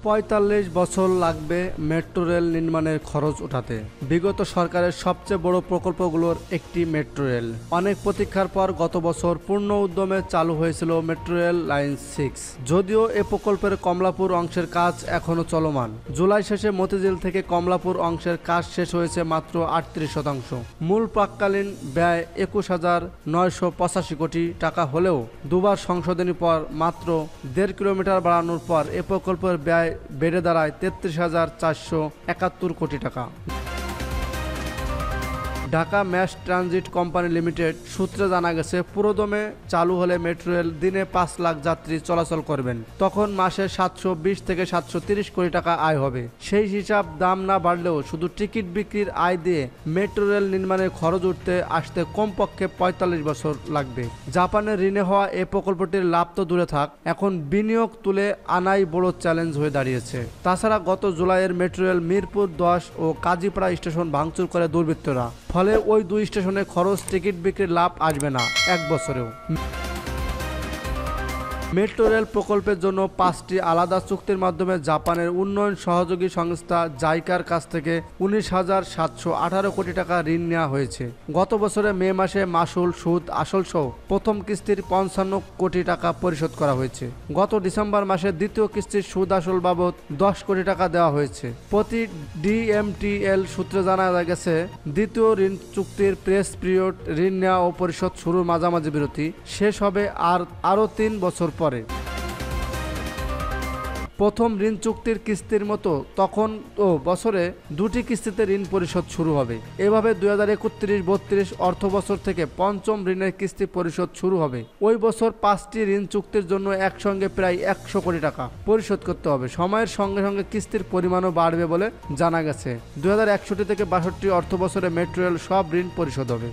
৪৫ বছর লাগবে metro rail নির্মাণের খরচ ওঠাতে। বিগত সরকারের সবচেয়ে বড় প্রকল্পগুলোর একটি মেট্রো রেল। অনেক প্রতীক্ষার পর গত বছর পূর্ণ উদ্যমে চালু হয়েছিল মেট্রো রেল লাইন 6। যদিও এ প্রকল্পের কমলাপুর অংশের কাজ এখনো চলমান। জুলাই শেষে মতিঝিল থেকে কমলাপুর অংশের কাজ শেষ হয়েছে মাত্র ৩৮%। মূল প্রাক্কালীন ব্যয় ২১,৯৮৫ কোটি টাকা হলেও দুবার সংশোধনী পর মাত্র ১.৫ কিলোমিটার বাড়ানোর পর এ প্রকল্পের ব্যয় বেড়ে দাঁড়ায় ৩৩,৪৭১ কোটি টাকা। Dhaka mass transit company limited সূত্রে জানা গেছে, পুরোদমে চালু হলে মেট্রো রেল দিনে ৫ লাখ যাত্রী চলাচল করবেন। তখন মাসে ৭২০ থেকে ৭৩০ কোটি টাকা আয় হবে। সেই হিসাব দাম না বাড়লেও শুধু টিকিট বিক্রির আয় দিয়ে মেট্রো রেল নির্মাণের খরচ উঠতে আসতে কমপক্ষে ৪৫ বছর লাগবে। জাপানের ঋণে হওয়া এই প্রকল্পটির লাভ তো দূরে থাক, এখন বিনিয়োগ তুলে আনাই বড় চ্যালেঞ্জ হয়ে দাঁড়িয়েছে। তাছাড়া গত জুলাইয়ের মেট্রো রেল মিরপুর ১০ ও কাজীপাড়া স্টেশন ভাঙচুর করে দুর্বৃত্তরা। ফলে ওই দুই স্টেশনে খরচ টিকিট বিক্রির লাভ আসবে না এক বছরেও। মেট্রো রেল প্রকল্পের জন্য ৫টি আলাদা চুক্তির মাধ্যমে জাপানের উন্নয়ন সহযোগী সংস্থা জাইকার কাছ থেকে ১৯,৭১৮ কোটি টাকা ঋণ নেওয়া হয়েছে। গত বছরে মে মাসে মাসুল, সুদ, আসল সহ প্রথম কিস্তির ৫৫ কোটি টাকা পরিশোধ করা হয়েছে। গত ডিসেম্বর মাসে দ্বিতীয় কিস্তির সুদ আসল বাবদ ১০ কোটি টাকা দেওয়া হয়েছে। প্রতি ডিএমটিএল সূত্রে জানা গেছে, দ্বিতীয় ঋণ চুক্তির প্রেস পিরিয়ড ঋণ নেওয়া ও পরিশোধ শুরুর মাঝামাঝি বিরতি শেষ হবে আরও ৩ বছর পরে। প্রথম ঋণ চুক্তির কিস্তির মতো তখন বছরে দুটি কিস্তিতে ঋণ পরিশোধ শুরু হবে। এভাবে ২০৩১-৩২ অর্থ বছর থেকে পঞ্চম ঋণের কিস্তি পরিশোধ শুরু হবে। ওই বছর ৫টি ঋণ চুক্তির জন্য একসঙ্গে প্রায় ১০০ কোটি টাকা পরিশোধ করতে হবে। সময়ের সঙ্গে সঙ্গে কিস্তির পরিমাণও বাড়বে বলে জানা গেছে। ২০৬১ থেকে ৬২ অর্থ বছরে মেট্রো রেল সব ঋণ পরিশোধ হবে।